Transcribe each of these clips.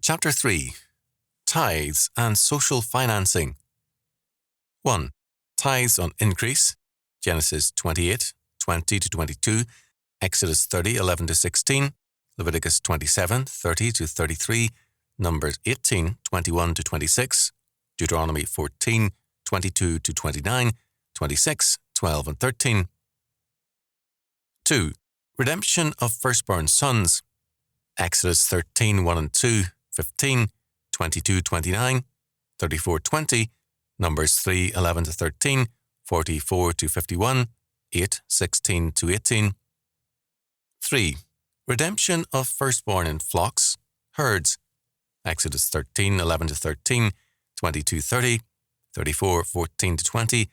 Chapter 3. Tithes and Social Financing. 1. Tithes on increase. Genesis 28, 20-22, Exodus 30, 11-16, Leviticus 27, 30-33, Numbers 18, 21-26, Deuteronomy 14, 22-29, 26, 12 and 13. 2. Redemption of firstborn sons. Exodus 13, 1 and 2, 15, 22-29, 34-20, Numbers 3, 11-13, 44-51, 8, 16-18. 3. Redemption of firstborn in flocks, herds. Exodus 13, 11-13, 22-30, 34, 14-20,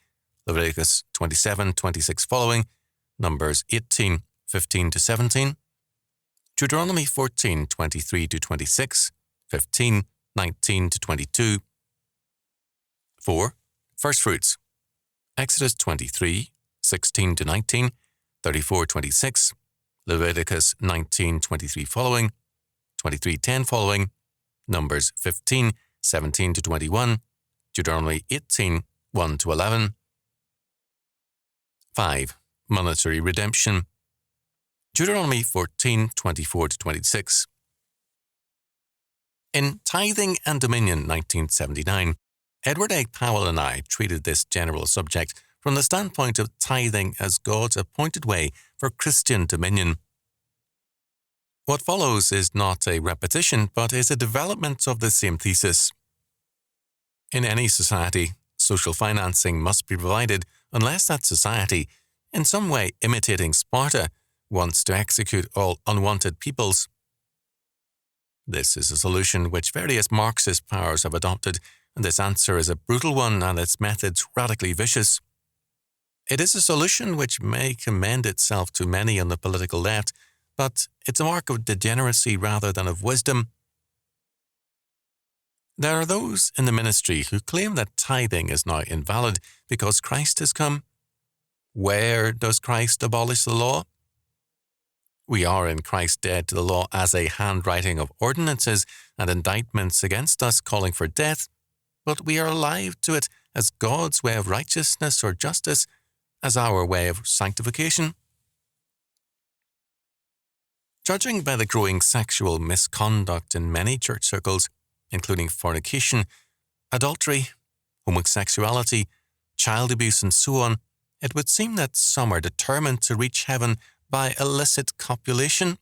Leviticus 27, 26 following, Numbers 18, 15-17, Deuteronomy 14, 23-26, 15, 19-22. 4. First fruits. Exodus 23, 16-19, 34-26, Leviticus 19, 23 following, 23:10 following, Numbers 15, 17-21, Deuteronomy 18, 1-11. 5. Monetary redemption. Deuteronomy 14, 24-26. In Tithing and Dominion 1979, Edward A. Powell and I treated this general subject from the standpoint of tithing as God's appointed way for Christian dominion. What follows is not a repetition, but is a development of the same thesis. In any society, social financing must be provided unless that society, in some way imitating Sparta, wants to execute all unwanted peoples. This is a solution which various Marxist powers have adopted, and this answer is a brutal one and its methods radically vicious. It is a solution which may commend itself to many on the political left, but it's a mark of degeneracy rather than of wisdom. There are those in the ministry who claim that tithing is now invalid because Christ has come. Where does Christ abolish the law? We are in Christ dead to the law as a handwriting of ordinances and indictments against us calling for death, but we are alive to it as God's way of righteousness or justice, as our way of sanctification. Judging by the growing sexual misconduct in many church circles, including fornication, adultery, homosexuality, child abuse, and so on, it would seem that some are determined to reach heaven by illicit copulation.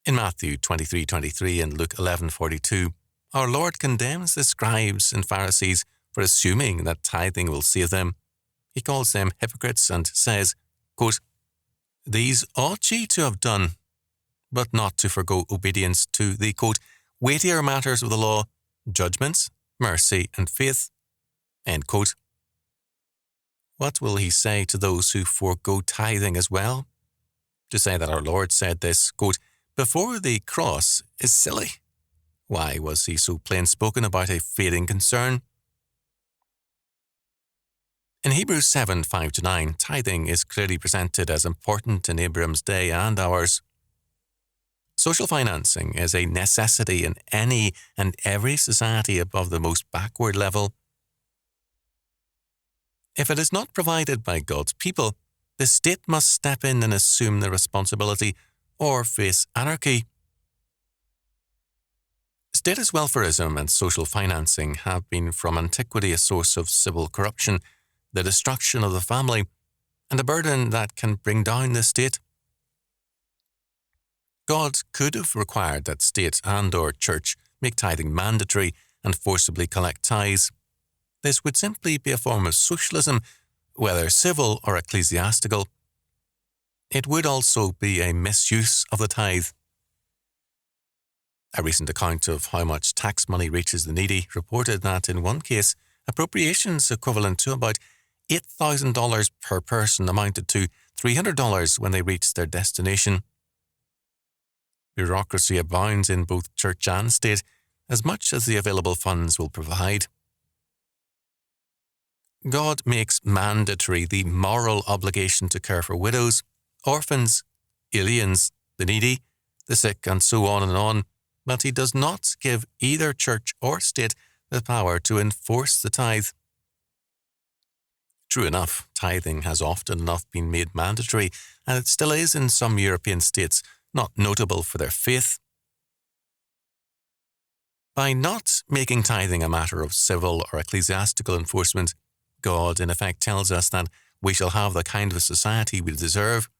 In Matthew 23:23 and Luke 11:42, our Lord condemns the scribes and Pharisees for assuming that tithing will save them. He calls them hypocrites and says, quote, "These ought ye to have done, but not to forgo obedience to the, quote, weightier matters of the law, judgments, mercy, and faith." End quote. What will he say to those who forego tithing as well? To say that our Lord said this, quote, before the cross is silly. Why was he so plain-spoken about a fading concern? In Hebrews 7, 5-9, tithing is clearly presented as important in Abraham's day and ours. Social financing is a necessity in any and every society above the most backward level. If it is not provided by God's people, the state must step in and assume the responsibility or face anarchy. Status welfarism and social financing have been from antiquity a source of civil corruption, the destruction of the family, and a burden that can bring down the state. God could have required that state and or church make tithing mandatory and forcibly collect tithes. This would simply be a form of socialism, whether civil or ecclesiastical. It would also be a misuse of the tithe. A recent account of how much tax money reaches the needy reported that in one case, appropriations equivalent to about $8,000 per person amounted to $300 when they reached their destination. Bureaucracy abounds in both church and state, as much as the available funds will provide. God makes mandatory the moral obligation to care for widows, orphans, aliens, the needy, the sick, and so on, but he does not give either church or state the power to enforce the tithe. True enough, tithing has often enough been made mandatory, and it still is in some European states, not notable for their faith. By not making tithing a matter of civil or ecclesiastical enforcement, God in effect tells us that we shall have the kind of society we deserve.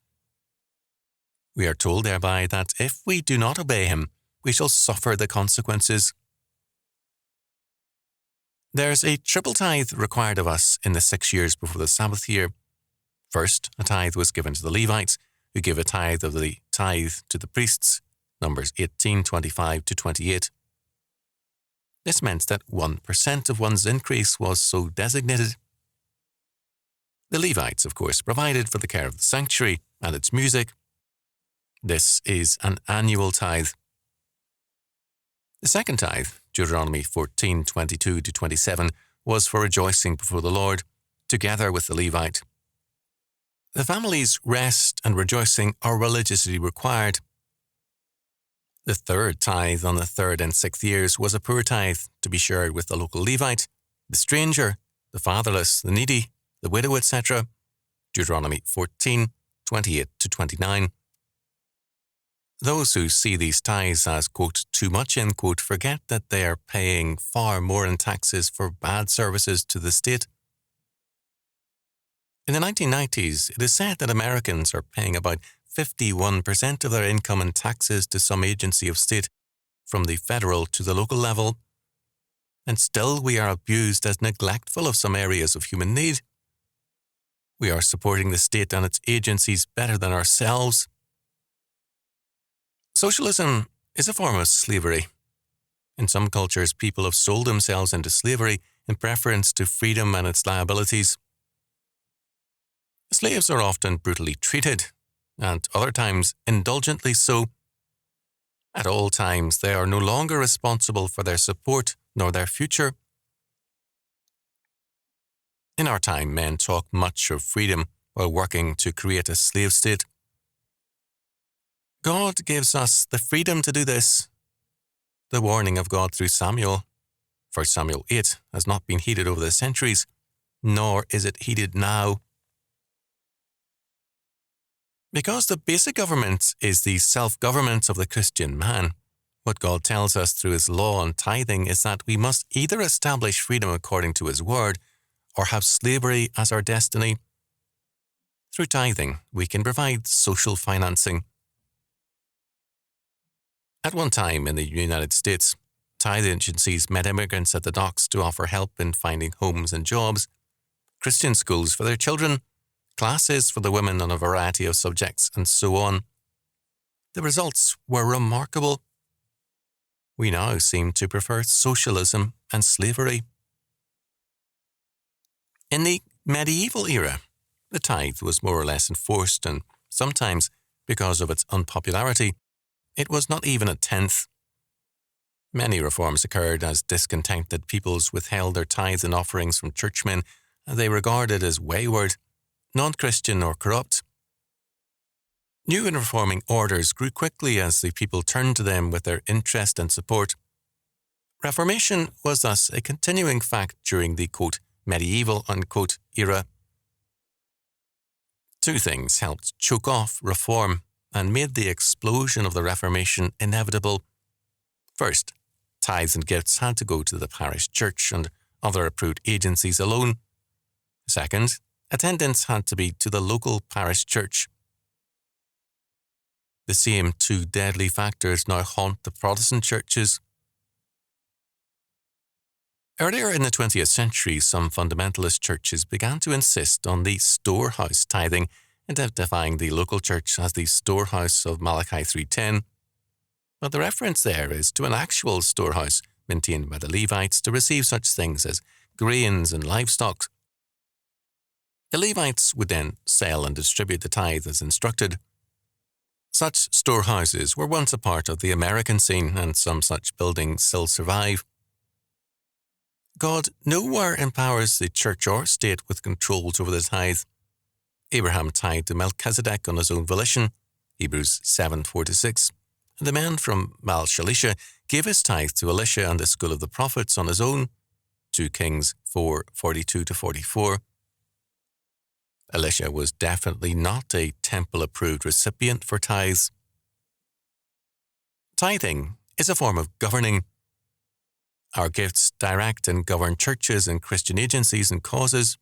We are told thereby that if we do not obey him, we shall suffer the consequences. There's a triple tithe required of us in the 6 years before the Sabbath year. First, a tithe was given to the Levites, who give a tithe of the tithe to the priests, Numbers 18:25-28. This meant that 1% of one's increase was so designated. The Levites, of course, provided for the care of the sanctuary and its music. This is an annual tithe. The second tithe, Deuteronomy 14:22-27, was for rejoicing before the Lord, together with the Levite. The family's rest and rejoicing are religiously required. The third tithe on the 3rd and 6th years was a poor tithe to be shared with the local Levite, the stranger, the fatherless, the needy, the widow, etc. Deuteronomy 14:28-29. Those who see these tithes as, quote, too much, end quote, forget that they are paying far more in taxes for bad services to the state. In the 1990s, it is said that Americans are paying about 51% of their income in taxes to some agency of state, from the federal to the local level. And still we are abused as neglectful of some areas of human need. We are supporting the state and its agencies better than ourselves. Socialism is a form of slavery. In some cultures, people have sold themselves into slavery in preference to freedom and its liabilities. Slaves are often brutally treated, and other times indulgently so. At all times, they are no longer responsible for their support nor their future. In our time, men talk much of freedom while working to create a slave state. God gives us the freedom to do this. The warning of God through Samuel, 1 Samuel 8, has not been heeded over the centuries, nor is it heeded now. Because the basic government is the self-government of the Christian man, what God tells us through his law on tithing is that we must either establish freedom according to his word or have slavery as our destiny. Through tithing, we can provide social financing. At one time in the United States, tithe agencies met immigrants at the docks to offer help in finding homes and jobs, Christian schools for their children, classes for the women on a variety of subjects, and so on. The results were remarkable. We now seem to prefer socialism and slavery. In the medieval era, the tithe was more or less enforced, and sometimes, because of its unpopularity, it was not even a tenth. Many reforms occurred as discontented peoples withheld their tithes and offerings from churchmen, and they regarded as wayward, non-Christian or corrupt. New and reforming orders grew quickly as the people turned to them with their interest and support. Reformation was thus a continuing fact during the, quote, medieval, unquote, era. Two things helped choke off reform and made the explosion of the Reformation inevitable. First, tithes and gifts had to go to the parish church and other approved agencies alone. Second, attendance had to be to the local parish church. The same two deadly factors now haunt the Protestant churches. Earlier in the 20th century, some fundamentalist churches began to insist on the storehouse tithing, identifying the local church as the storehouse of Malachi 3:10. But the reference there is to an actual storehouse maintained by the Levites to receive such things as grains and livestock. The Levites would then sell and distribute the tithe as instructed. Such storehouses were once a part of the American scene, and some such buildings still survive. God nowhere empowers the church or state with controls over the tithe. Abraham tithed to Melchizedek on his own volition, Hebrews 7:4-6, The man from Shalisha gave his tithe to Elisha and the school of the prophets on his own, 2 Kings 4:42-44. Elisha was definitely not a temple-approved recipient for tithes. Tithing is a form of governing. Our gifts direct and govern churches and Christian agencies and causes.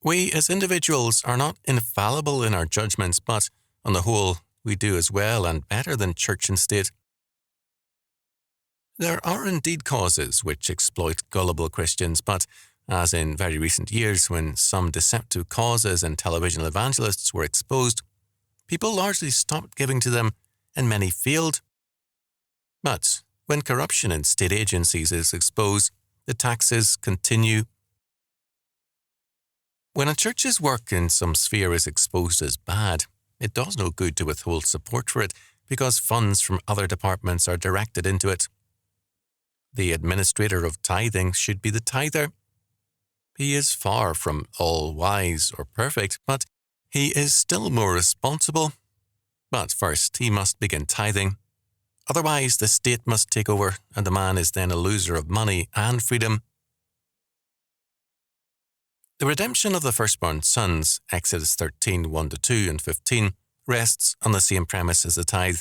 We as individuals are not infallible in our judgments, but on the whole, we do as well and better than church and state. There are indeed causes which exploit gullible Christians, but as in very recent years when some deceptive causes and television evangelists were exposed, people largely stopped giving to them and many failed. But when corruption in state agencies is exposed, the taxes continue. When a church's work in some sphere is exposed as bad, it does no good to withhold support for it because funds from other departments are directed into it. The administrator of tithing should be the tither. He is far from all-wise or perfect, but he is still more responsible. But first, he must begin tithing. Otherwise, the state must take over, and the man is then a loser of money and freedom. The redemption of the firstborn sons, Exodus 13, 1-2 and 15, rests on the same premise as the tithe.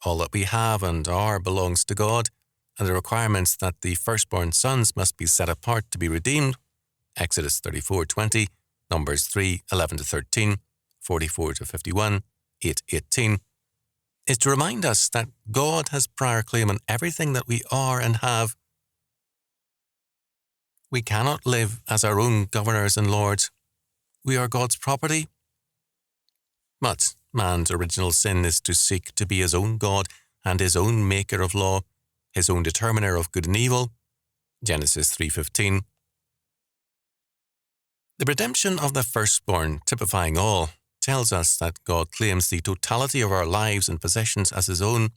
All that we have and are belongs to God, and the requirements that the firstborn sons must be set apart to be redeemed, Exodus 34:20, Numbers 3:11-13, 44-51, 8:18, is to remind us that God has prior claim on everything that we are and have. We cannot live as our own governors and lords. We are God's property. But man's original sin is to seek to be his own God and his own maker of law, his own determiner of good and evil, Genesis 3:15. The redemption of the firstborn, typifying all, tells us that God claims the totality of our lives and possessions as his own.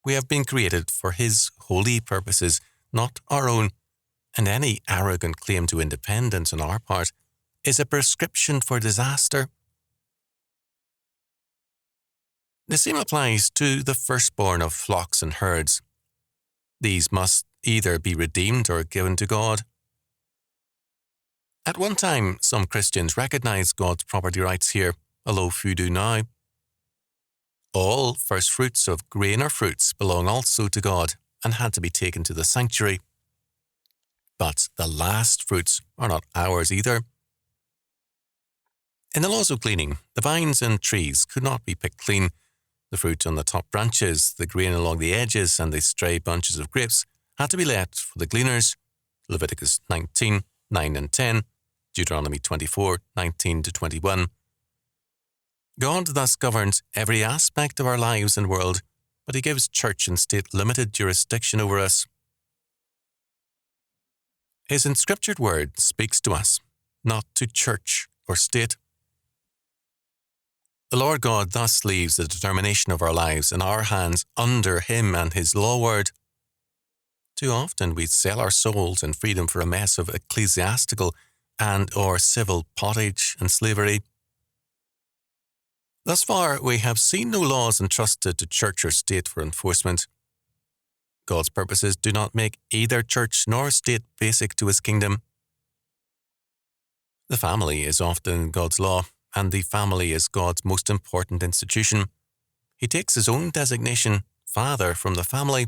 We have been created for his holy purposes, not our own, and any arrogant claim to independence on our part is a prescription for disaster. The same applies to the firstborn of flocks and herds. These must either be redeemed or given to God. At one time, some Christians recognized God's property rights here, although few do now. All first fruits of grain or fruits belong also to God and had to be taken to the sanctuary. But the last fruits are not ours either. In the laws of gleaning, the vines and trees could not be picked clean. The fruit on the top branches, the grain along the edges, and the stray bunches of grapes had to be left for the gleaners, Leviticus 19, 9 and 10, Deuteronomy 24, 19-21. God thus governs every aspect of our lives and world, but he gives church and state limited jurisdiction over us. His inscriptured word speaks to us, not to church or state. The Lord God thus leaves the determination of our lives in our hands under him and his law word. Too often we sell our souls and freedom for a mess of ecclesiastical and or civil pottage and slavery. Thus far, we have seen no laws entrusted to church or state for enforcement. God's purposes do not make either church nor state basic to his kingdom. The family is often God's law, and the family is God's most important institution. He takes his own designation, Father, from the family.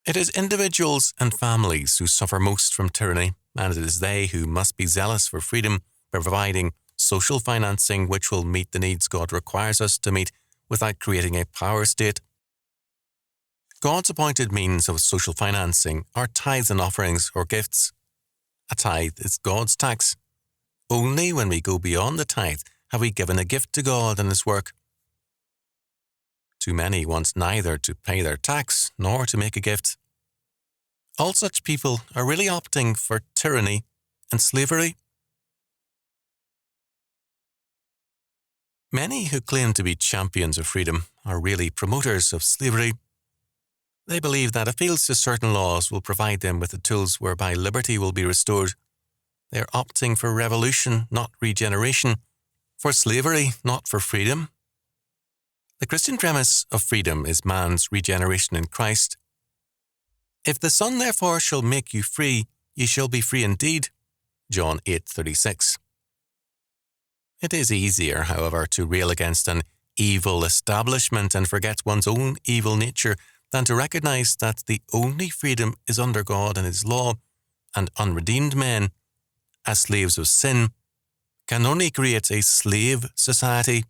It is individuals and families who suffer most from tyranny, and it is they who must be zealous for freedom by providing social financing which will meet the needs God requires us to meet without creating a power state. God's appointed means of social financing are tithes and offerings or gifts. A tithe is God's tax. Only when we go beyond the tithe have we given a gift to God and his work. Too many want neither to pay their tax nor to make a gift. All such people are really opting for tyranny and slavery. Many who claim to be champions of freedom are really promoters of slavery. They believe that appeals to certain laws will provide them with the tools whereby liberty will be restored. They are opting for revolution, not regeneration, For slavery, not for freedom. The Christian premise of freedom is man's regeneration in Christ. If the Son therefore shall make you free, ye shall be free indeed. John 8:36. It is easier, however, to rail against an evil establishment and forget one's own evil nature than to recognize that the only freedom is under God and His law, and unredeemed men, as slaves of sin, can only create a slave society.